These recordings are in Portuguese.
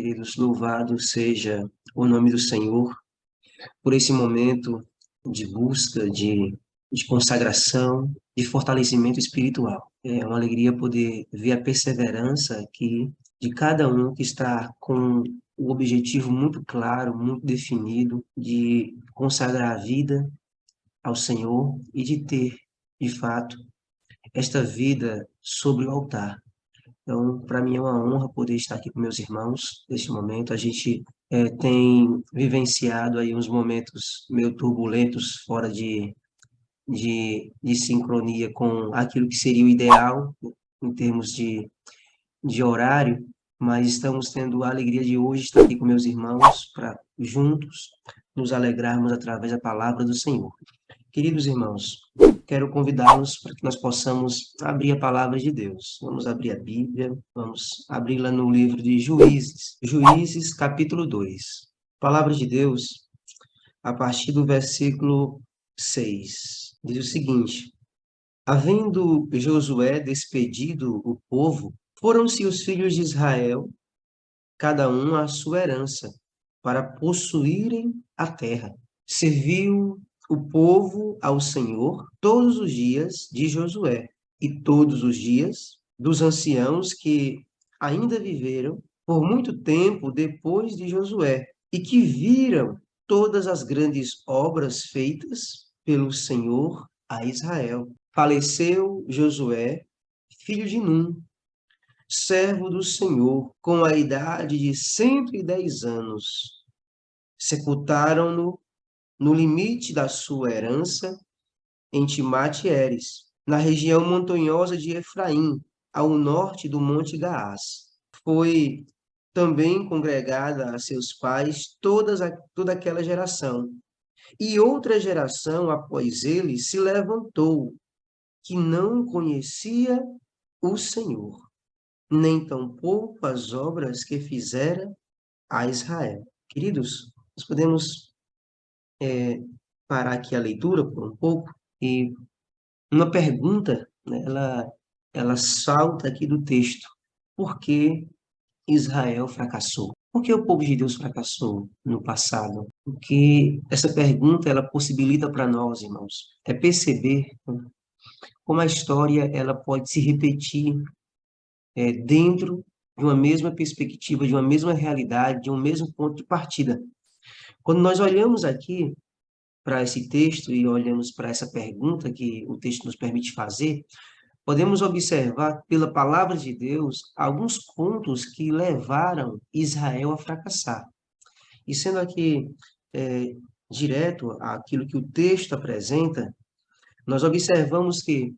queridos, louvado seja o nome do Senhor por esse momento de busca, de consagração, de fortalecimento espiritual. É uma alegria poder ver a perseverança aqui de cada um que está com o objetivo muito claro, muito definido, de consagrar a vida ao Senhor e de ter, de fato, esta vida sobre o altar. Então, para mim é uma honra poder estar aqui com meus irmãos neste momento. A gente tem vivenciado aí uns momentos meio turbulentos, fora de sincronia com aquilo que seria o ideal em termos de horário, mas estamos tendo a alegria de hoje estar aqui com meus irmãos para juntos nos alegrarmos através da palavra do Senhor. Queridos irmãos, quero convidá-los para que nós possamos abrir a palavra de Deus. Vamos abrir a Bíblia, vamos abri-la no livro de Juízes, Juízes capítulo 2. Palavra de Deus, a partir do versículo 6, diz o seguinte: Havendo Josué despedido o povo, foram-se os filhos de Israel, cada um à sua herança, para possuírem a terra. Serviu o povo ao Senhor todos os dias de Josué e todos os dias dos anciãos que ainda viveram por muito tempo depois de Josué e que viram todas as grandes obras feitas pelo Senhor a Israel. Faleceu Josué, filho de Num, servo do Senhor, com a idade de 110 anos. Sepultaram-no no limite da sua herança, em Timate-Heres, na região montanhosa de Efraim, ao norte do Monte Gaás. Foi também congregada a seus pais toda aquela geração. E outra geração após ele se levantou, que não conhecia o Senhor, nem tampouco as obras que fizera a Israel. Queridos, nós podemos parar aqui a leitura por um pouco e uma pergunta, né, ela salta aqui do texto. Por que Israel fracassou? Por que o povo de Deus fracassou no passado? Porque essa pergunta ela possibilita para nós, irmãos, perceber, né, como a história ela pode se repetir dentro de uma mesma perspectiva, de uma mesma realidade, de um mesmo ponto de partida. Quando nós olhamos aqui para esse texto e olhamos para essa pergunta que o texto nos permite fazer, podemos observar pela palavra de Deus alguns pontos que levaram Israel a fracassar. E sendo aqui direto àquilo que o texto apresenta, nós observamos que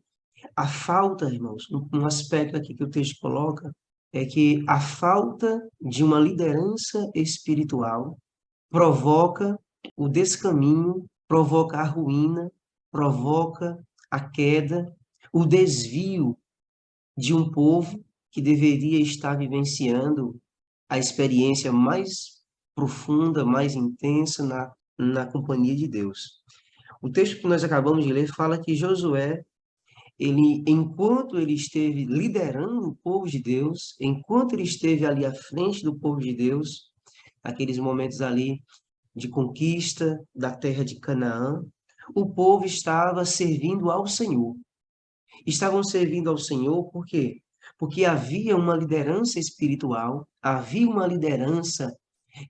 a falta, irmãos, um aspecto aqui que o texto coloca, é que a falta de uma liderança espiritual provoca o descaminho, provoca a ruína, provoca a queda, o desvio de um povo que deveria estar vivenciando a experiência mais profunda, mais intensa na companhia de Deus. O texto que nós acabamos de ler fala que Josué, enquanto ele esteve liderando o povo de Deus, enquanto ele esteve ali à frente do povo de Deus, aqueles momentos ali de conquista da terra de Canaã, o povo estava servindo ao Senhor. Estavam servindo ao Senhor por quê? Porque havia uma liderança espiritual, havia uma liderança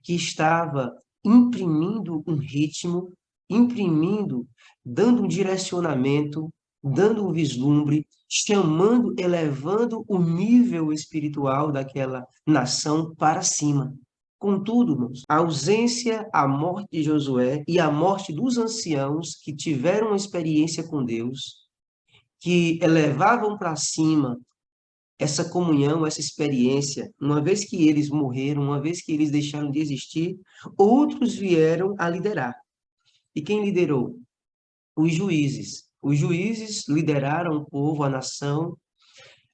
que estava imprimindo um ritmo, imprimindo, dando um direcionamento, dando um vislumbre, chamando, elevando o nível espiritual daquela nação para cima. Contudo, irmãos, a ausência, a morte de Josué e a morte dos anciãos que tiveram uma experiência com Deus, que elevavam para cima essa comunhão, essa experiência, uma vez que eles morreram, uma vez que eles deixaram de existir, outros vieram a liderar. E quem liderou? Os juízes. Os juízes lideraram o povo, a nação,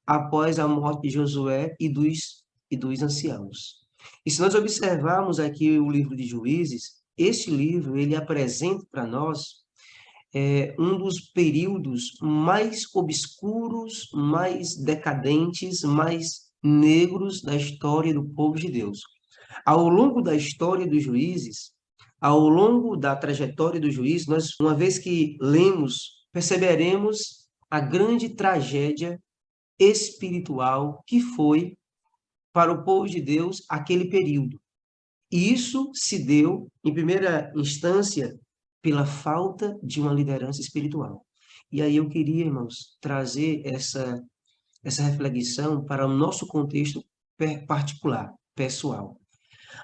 após a morte de Josué e dos anciãos. E se nós observarmos aqui o livro de Juízes, esse livro, ele apresenta para nós um dos períodos mais obscuros, mais decadentes, mais negros da história do povo de Deus. Ao longo da história dos juízes, ao longo da trajetória dos juízes, nós, uma vez que lemos, perceberemos a grande tragédia espiritual que foi para o povo de Deus aquele período. E isso se deu, em primeira instância, pela falta de uma liderança espiritual. E aí eu queria, irmãos, trazer essa reflexão para o nosso contexto particular, pessoal.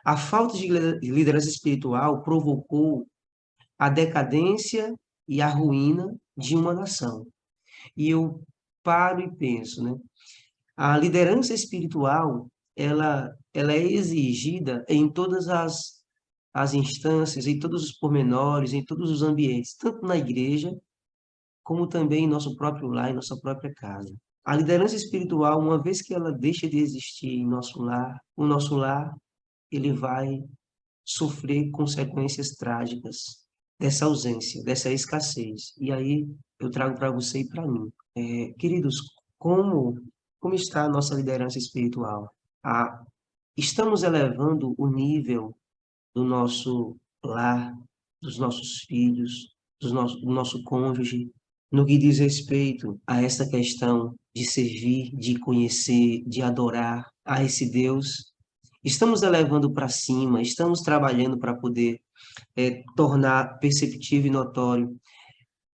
A falta de liderança espiritual provocou a decadência e a ruína de uma nação. E eu paro e penso, né? A liderança espiritual, ela é exigida em todas as instâncias, em todos os pormenores, em todos os ambientes, tanto na igreja, como também em nosso próprio lar, em nossa própria casa. A liderança espiritual, uma vez que ela deixa de existir em nosso lar, o nosso lar, ele vai sofrer consequências trágicas dessa ausência, dessa escassez. E aí eu trago para você e para mim. Queridos, como está a nossa liderança espiritual? Estamos elevando o nível do nosso lar, dos nossos filhos, do nosso cônjuge, no que diz respeito a essa questão de servir, de conhecer, de adorar a esse Deus. Estamos elevando para cima, estamos trabalhando para poder tornar perceptível e notório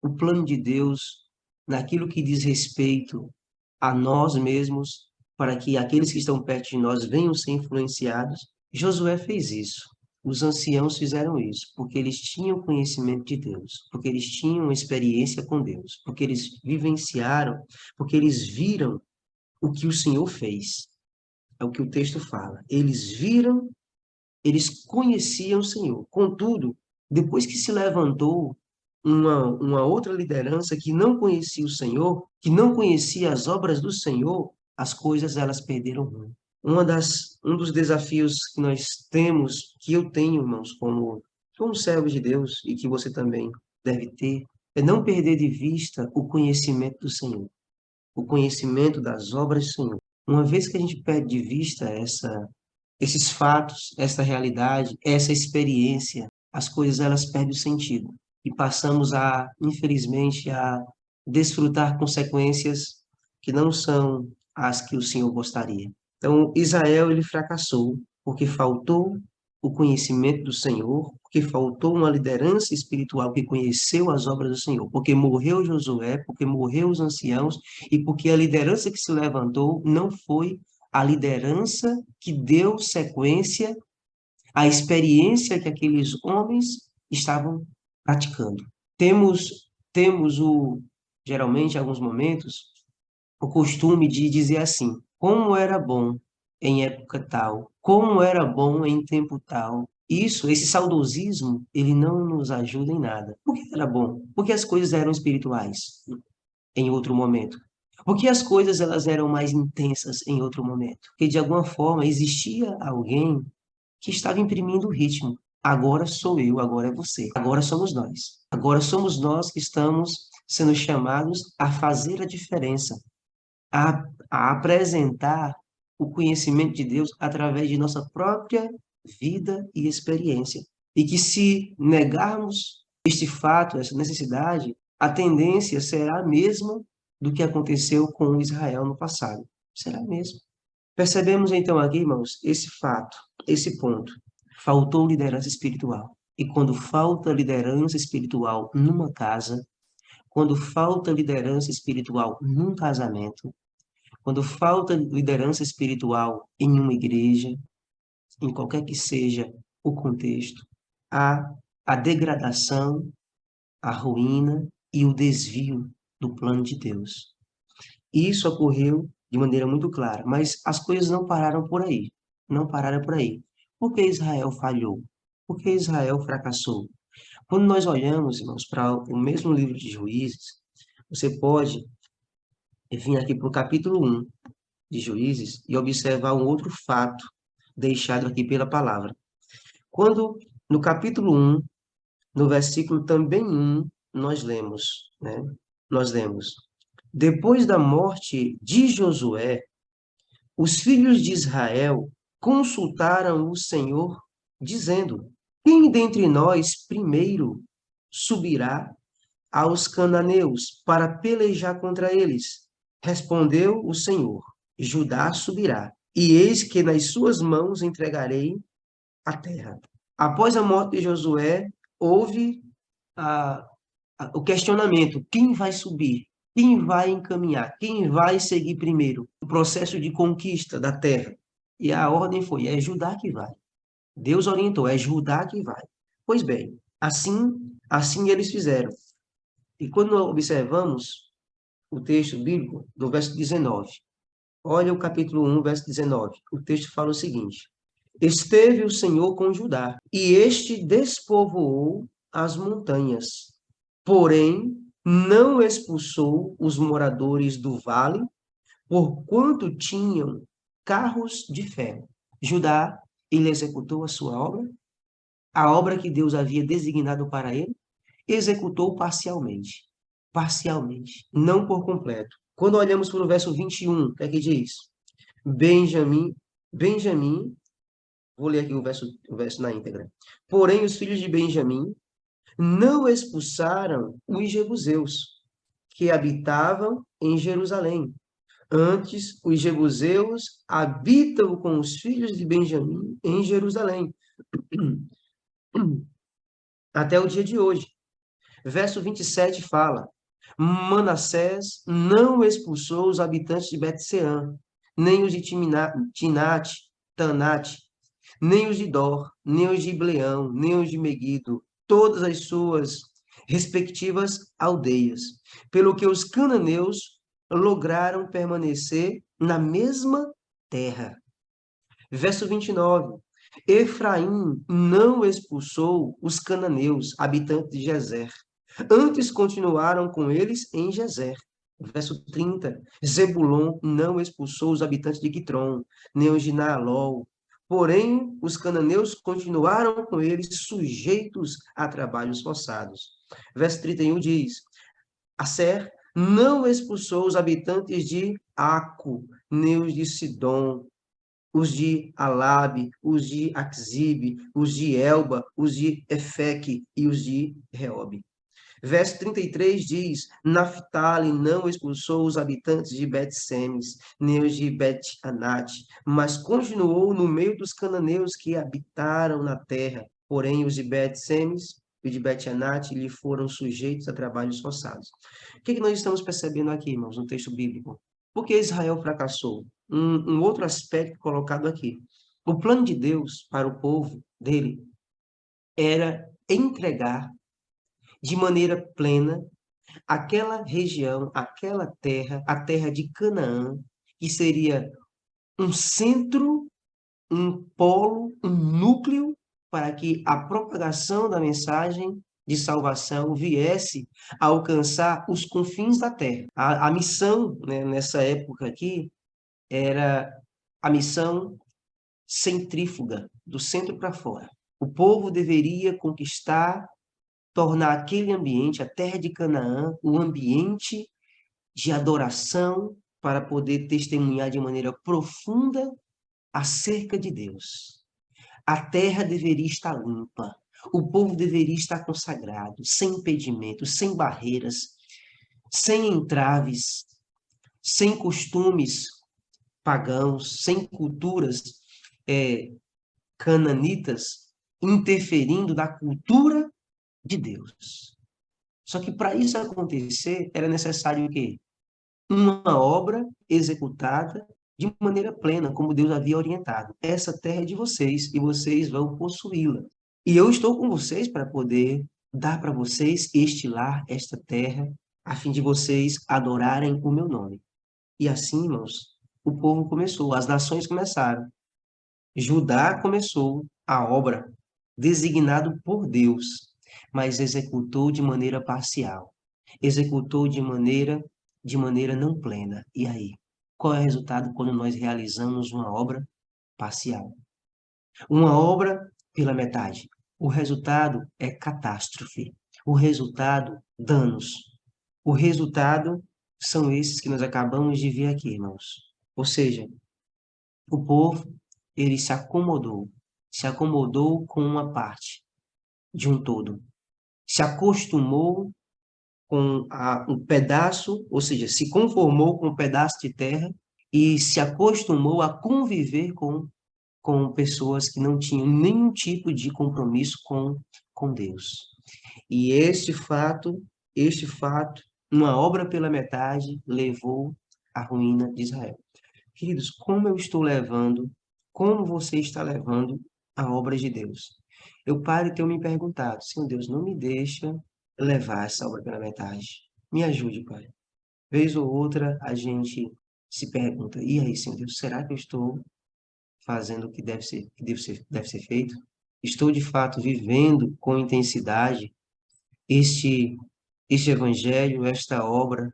o plano de Deus naquilo que diz respeito a nós mesmos, para que aqueles que estão perto de nós venham ser influenciados. Josué fez isso. Os anciãos fizeram isso, porque eles tinham conhecimento de Deus, porque eles tinham experiência com Deus, porque eles vivenciaram, porque eles viram o que o Senhor fez. É o que o texto fala. Eles viram, eles conheciam o Senhor. Contudo, depois que se levantou uma outra liderança que não conhecia o Senhor, que não conhecia as obras do Senhor, as coisas elas perderam rumo. Um dos desafios que nós temos, que eu tenho, irmãos, como servo de Deus, e que você também deve ter, é não perder de vista o conhecimento do Senhor, o conhecimento das obras do Senhor. Uma vez que a gente perde de vista esses fatos, essa realidade, essa experiência, as coisas elas perdem o sentido e passamos infelizmente, a desfrutar consequências que não são as que o Senhor gostaria. Então, Israel ele fracassou porque faltou o conhecimento do Senhor, porque faltou uma liderança espiritual que conheceu as obras do Senhor, porque morreu Josué, porque morreu os anciãos e porque a liderança que se levantou não foi a liderança que deu sequência à experiência que aqueles homens estavam praticando. Temos geralmente, em alguns momentos, o costume de dizer assim: como era bom em época tal, como era bom em tempo tal. Esse saudosismo, ele não nos ajuda em nada. Por que era bom? Porque as coisas eram espirituais em outro momento. Porque as coisas elas eram mais intensas em outro momento. Porque de alguma forma existia alguém que estava imprimindo o ritmo. Agora sou eu, agora é você, agora somos nós. Agora somos nós que estamos sendo chamados a fazer a diferença, a apresentar o conhecimento de Deus através de nossa própria vida e experiência. E que se negarmos este fato, essa necessidade, a tendência será a mesma do que aconteceu com Israel no passado. Será mesmo. Percebemos então aqui, irmãos, esse fato, esse ponto. Faltou liderança espiritual. E quando falta liderança espiritual numa casa, quando falta liderança espiritual num casamento, quando falta liderança espiritual em uma igreja, em qualquer que seja o contexto, há a degradação, a ruína e o desvio do plano de Deus. Isso ocorreu de maneira muito clara, mas as coisas não pararam por aí. Não pararam por aí. Por que Israel falhou? Por que Israel fracassou? Quando nós olhamos, irmãos, para o mesmo livro de Juízes, você pode vir aqui para o capítulo 1 de Juízes e observar um outro fato deixado aqui pela palavra. Quando, no capítulo 1, no versículo também 1, nós lemos, né? Nós lemos: depois da morte de Josué, os filhos de Israel consultaram o Senhor, dizendo: quem dentre nós primeiro subirá aos cananeus para pelejar contra eles? Respondeu o Senhor: Judá subirá, e eis que nas suas mãos entregarei a terra. Após a morte de Josué, houve a, o questionamento: quem vai subir? Quem vai encaminhar? Quem vai seguir primeiro? O processo de conquista da terra. E a ordem foi: é Judá que vai. Deus orientou: é Judá que vai. Pois bem, assim eles fizeram. E quando observamos o texto bíblico do verso 19, olha o capítulo 1, verso 19. O texto fala o seguinte: esteve o Senhor com Judá, e este despovoou as montanhas, porém não expulsou os moradores do vale, porquanto tinham carros de ferro. Judá, ele executou a obra que Deus havia designado para ele, executou parcialmente. Parcialmente, não por completo. Quando olhamos para o verso 21, o que é que diz? Benjamim, vou ler aqui o verso na íntegra. Porém, os filhos de Benjamim não expulsaram os jebuseus que habitavam em Jerusalém. Antes, os jebuseus habitam com os filhos de Benjamim em Jerusalém, até o dia de hoje. Verso 27 fala: Manassés não expulsou os habitantes de Bet-Sean, nem os de Tinate, Tanate, nem os de Dor, nem os de Ibleão, nem os de Megido, todas as suas respectivas aldeias, pelo que os cananeus lograram permanecer na mesma terra. Verso 29. Efraim não expulsou os cananeus, habitantes de Gezer. Antes continuaram com eles em Gezer. Verso 30. Zebulon não expulsou os habitantes de Quitron, nem os de Naalol. Porém, os cananeus continuaram com eles sujeitos a trabalhos forçados. Verso 31 diz: Aser não expulsou os habitantes de Aco, nem os de Sidom, os de Alabe, os de Axibe, os de Elba, os de Efeque e os de Reobe. Verso 33 diz: Naphtali não expulsou os habitantes de Bet-Semes, nem os de Bet-Anate, mas continuou no meio dos cananeus que habitaram na terra. Porém, os de Bet-Semes e de Bet-Anate lhe foram sujeitos a trabalhos forçados. O que nós estamos percebendo aqui, irmãos, no texto bíblico? Por que Israel fracassou? Um outro aspecto colocado aqui. O plano de Deus para o povo dele era entregar de maneira plena aquela região, aquela terra, a terra de Canaã, que seria um centro, um polo, um núcleo para que a propagação da mensagem de salvação viesse a alcançar os confins da terra. A missão, né, nessa época aqui, era a missão centrífuga, do centro para fora. O povo deveria conquistar, tornar aquele ambiente, a terra de Canaã, um ambiente de adoração para poder testemunhar de maneira profunda acerca de Deus. A terra deveria estar limpa, o povo deveria estar consagrado, sem impedimentos, sem barreiras, sem entraves, sem costumes pagãos, sem culturas cananitas interferindo na cultura de Deus. Só que para isso acontecer, era necessário o quê? Uma obra executada de maneira plena, como Deus havia orientado. Essa terra é de vocês e vocês vão possuí-la. E eu estou com vocês para poder dar para vocês este lar, esta terra, a fim de vocês adorarem o meu nome. E assim, irmãos, o povo começou, as nações começaram. Judá começou a obra designado por Deus, mas executou de maneira parcial. Executou de maneira não plena. E aí? Qual é o resultado quando nós realizamos uma obra parcial? Uma obra pela metade. O resultado é catástrofe. O resultado, danos. O resultado são esses que nós acabamos de ver aqui, irmãos. Ou seja, o povo ele se acomodou com uma parte de um todo, se acostumou com um pedaço, ou seja, se conformou com um pedaço de terra e se acostumou a conviver com pessoas que não tinham nenhum tipo de compromisso com Deus. E este fato, uma obra pela metade, levou à ruína de Israel. Queridos, como você está levando a obra de Deus? Eu paro e tenho me perguntado, Senhor Deus, não me deixa levar essa obra pela metade. Me ajude, Pai. Vez ou outra, a gente se pergunta, e aí, Senhor Deus, será que eu estou fazendo o que deve ser feito? Estou, de fato, vivendo com intensidade este, este evangelho, esta obra,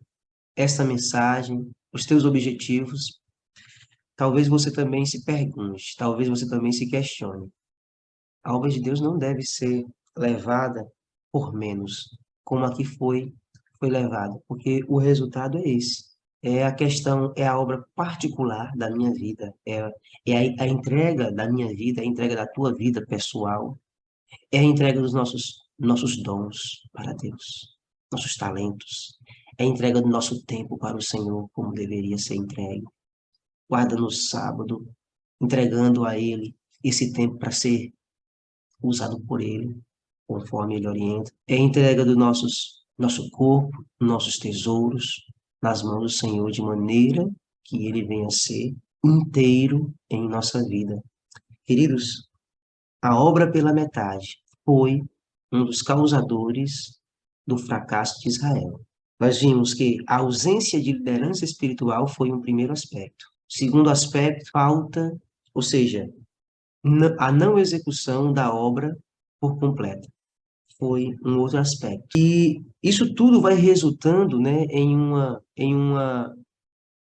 esta mensagem, os teus objetivos? Talvez você também se pergunte, talvez você também se questione. A obra de Deus não deve ser levada por menos, como aqui foi levada, porque o resultado é esse. É a questão, é a obra particular da minha vida, é a entrega da minha vida, é a entrega da tua vida pessoal, é a entrega dos nossos dons para Deus, nossos talentos, é a entrega do nosso tempo para o Senhor, como deveria ser entregue. Guarda no sábado, entregando a Ele esse tempo para ser usado por Ele, conforme Ele orienta. É a entrega do nosso corpo, nossos tesouros, nas mãos do Senhor, de maneira que Ele venha a ser inteiro em nossa vida. Queridos, a obra pela metade foi um dos causadores do fracasso de Israel. Nós vimos que a ausência de liderança espiritual foi um primeiro aspecto. Segundo aspecto, falta, ou seja, a não execução da obra por completo. Foi um outro aspecto. E isso tudo vai resultando, né, em uma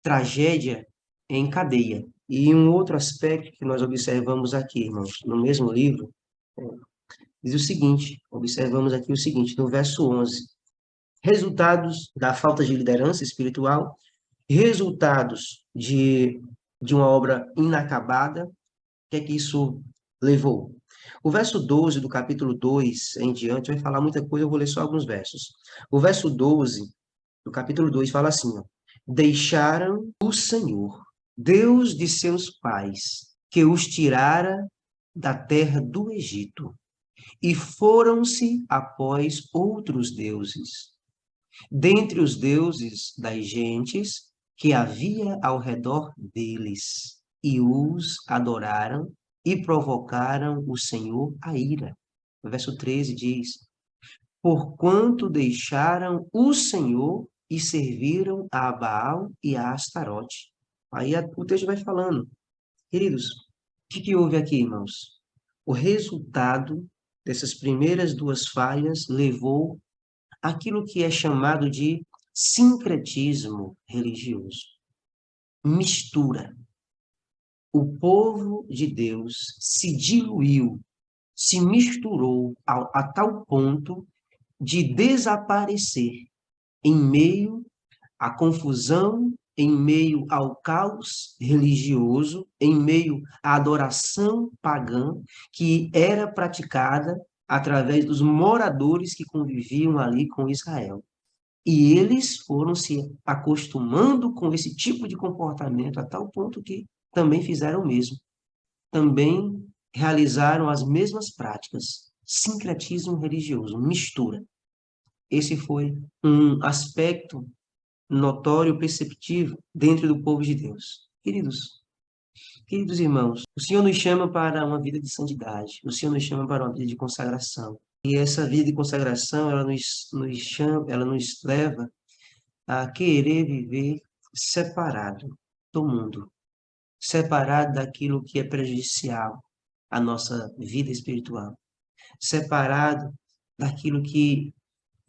tragédia em cadeia. E um outro aspecto que nós observamos aqui, irmãos, no mesmo livro, diz o seguinte, observamos aqui o seguinte, no verso 11, resultados da falta de liderança espiritual, resultados de uma obra inacabada, o que é que isso levou? O verso 12 do capítulo 2 em diante vai falar muita coisa, eu vou ler só alguns versos. O verso 12 do capítulo 2 fala assim, ó, deixaram o Senhor, Deus de seus pais, que os tirara da terra do Egito, e foram-se após outros deuses, dentre os deuses das gentes que havia ao redor deles, e os adoraram e provocaram o Senhor a ira. O verso 13 diz, porquanto deixaram o Senhor e serviram a Baal e a Astarote. Aí o texto vai falando, queridos, o que houve aqui, irmãos? O resultado dessas primeiras duas falhas levou aquilo que é chamado de sincretismo religioso, mistura. O povo de Deus se diluiu, se misturou a tal ponto de desaparecer em meio à confusão, em meio ao caos religioso, em meio à adoração pagã que era praticada através dos moradores que conviviam ali com Israel. E eles foram se acostumando com esse tipo de comportamento a tal ponto que também fizeram o mesmo. Também realizaram as mesmas práticas. Sincretismo religioso, mistura. Esse foi um aspecto notório, perceptível dentro do povo de Deus. Queridos irmãos, o Senhor nos chama para uma vida de santidade. O Senhor nos chama para uma vida de consagração. E essa vida de consagração, ela nos leva a querer viver separado do mundo, separado daquilo que é prejudicial à nossa vida espiritual, separado daquilo que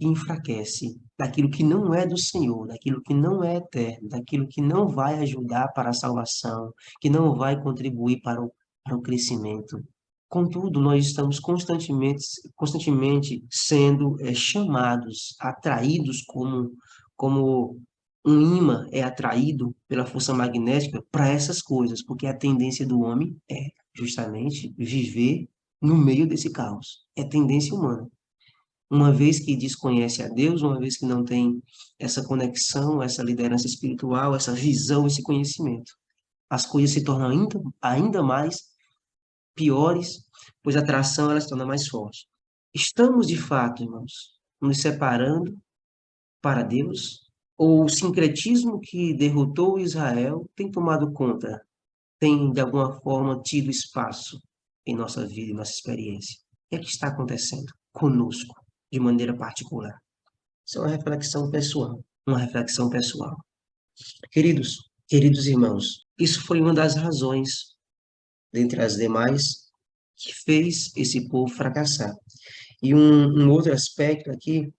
enfraquece, daquilo que não é do Senhor, daquilo que não é eterno, daquilo que não vai ajudar para a salvação, que não vai contribuir para o crescimento. Contudo, nós estamos constantemente sendo chamados, atraídos como um ímã é atraído pela força magnética para essas coisas, porque a tendência do homem é justamente viver no meio desse caos. É tendência humana. Uma vez que desconhece a Deus, uma vez que não tem essa conexão, essa liderança espiritual, essa visão, esse conhecimento, as coisas se tornam ainda mais piores, pois a atração ela se torna mais forte. Estamos, de fato, irmãos, nos separando para Deus? Ou o sincretismo que derrotou Israel tem tomado conta, tem, de alguma forma, tido espaço em nossa vida, em nossa experiência? O que é que está acontecendo conosco, de maneira particular? Isso é uma reflexão pessoal, uma reflexão pessoal. Queridos irmãos, isso foi uma das razões, dentre as demais, que fez esse povo fracassar. E um outro aspecto aqui,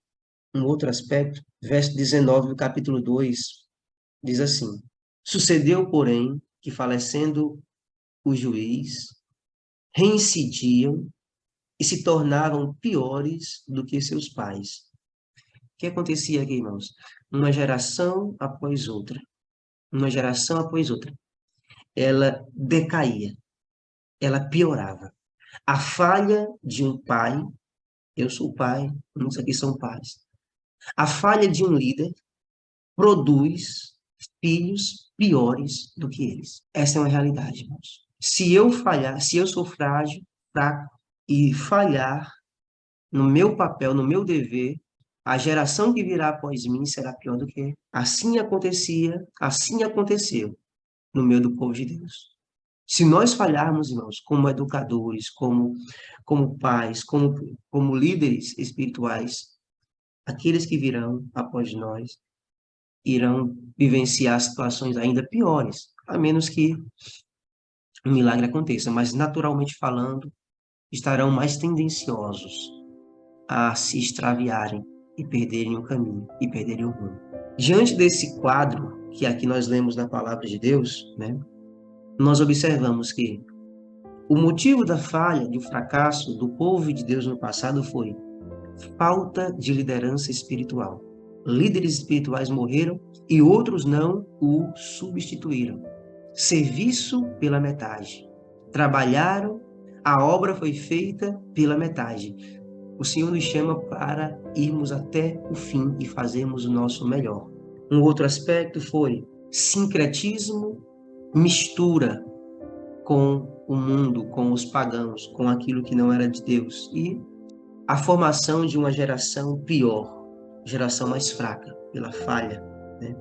verso 19 do capítulo 2, diz assim: Sucedeu, porém, que falecendo o juiz, reincidiam e se tornavam piores do que seus pais. O que acontecia aqui, irmãos? Uma geração após outra, ela decaía, ela piorava. A falha de um pai, eu sou pai, muitos aqui são pais. A falha de um líder produz filhos piores do que eles. Essa é uma realidade, irmãos. Se eu falhar, se eu sou frágil, fraco, e falhar no meu papel, no meu dever, a geração que virá após mim será pior do que. Assim acontecia, assim aconteceu no meio do povo de Deus. Se nós falharmos, irmãos, como educadores, como pais, como líderes espirituais, aqueles que virão após nós irão vivenciar situações ainda piores, a menos que um milagre aconteça, mas naturalmente falando, estarão mais tendenciosos a se extraviarem e perderem o caminho e perderem o rumo. Diante desse quadro que aqui nós lemos na palavra de Deus, né, nós observamos que o motivo da falha, do fracasso do povo de Deus no passado foi falta de liderança espiritual. Líderes espirituais morreram e outros não o substituíram. Serviço pela metade. Trabalharam, a obra foi feita pela metade. O Senhor nos chama para irmos até o fim e fazermos o nosso melhor. Um outro aspecto foi sincretismo, mistura com o mundo, com os pagãos, com aquilo que não era de Deus. E a formação de uma geração pior, geração mais fraca, pela falha, né?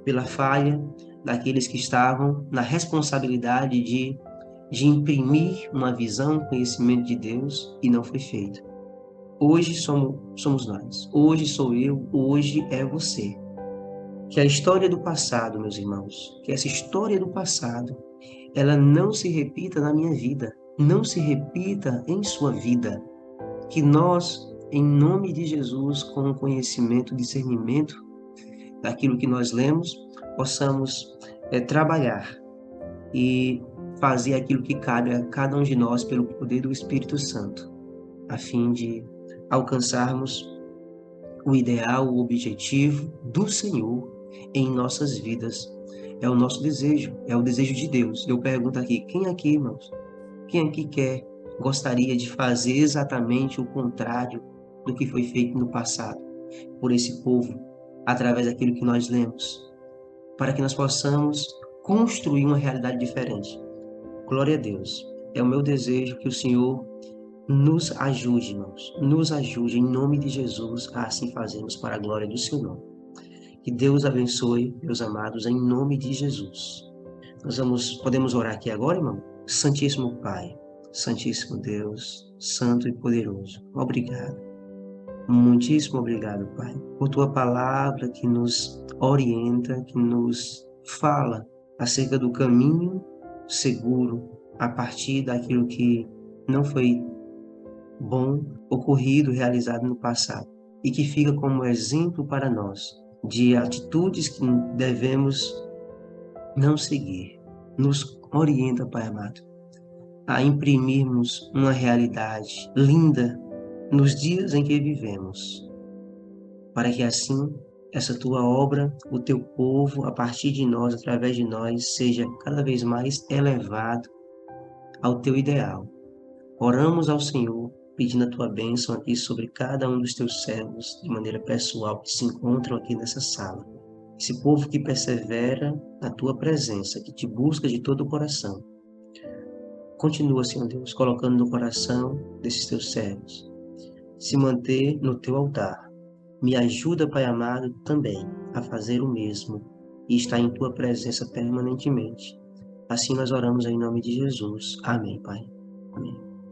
Pela falha daqueles que estavam na responsabilidade de imprimir uma visão, um conhecimento de Deus, e não foi feito. Hoje somos nós, hoje sou eu, hoje é você. Que a história do passado, meus irmãos, que essa história do passado, ela não se repita na minha vida, não se repita em sua vida. Que nós, em nome de Jesus, com o conhecimento, discernimento daquilo que nós lemos, possamos trabalhar e fazer aquilo que cabe a cada um de nós pelo poder do Espírito Santo, a fim de alcançarmos o ideal, o objetivo do Senhor em nossas vidas. É o nosso desejo, é o desejo de Deus. Eu pergunto aqui, quem aqui, irmãos? Quem aqui gostaria de fazer exatamente o contrário do que foi feito no passado por esse povo, através daquilo que nós lemos, para que nós possamos construir uma realidade diferente? Glória a Deus. É o meu desejo que o Senhor nos ajude, irmãos, nos ajude em nome de Jesus a assim fazermos para a glória do seu nome. Que Deus abençoe, meus amados, em nome de Jesus. Podemos orar aqui agora, irmão? Santíssimo Pai, Santíssimo Deus, Santo e Poderoso, obrigado. Muitíssimo obrigado, Pai, por Tua palavra que nos orienta, que nos fala acerca do caminho seguro a partir daquilo que não foi bom, ocorrido, realizado no passado, e que fica como exemplo para nós de atitudes que devemos não seguir. Nos orienta, Pai amado, a imprimirmos uma realidade linda nos dias em que vivemos, para que assim essa tua obra, o teu povo, a partir de nós, através de nós, seja cada vez mais elevado ao teu ideal. Oramos ao Senhor, pedindo a tua bênção aqui sobre cada um dos teus servos, de maneira pessoal, que se encontram aqui nessa sala. Esse povo que persevera na tua presença, que te busca de todo o coração. Continua, Senhor Deus, colocando no coração desses teus servos, se manter no teu altar. Me ajuda, Pai amado, também a fazer o mesmo e estar em tua presença permanentemente. Assim nós oramos em nome de Jesus. Amém, Pai. Amém.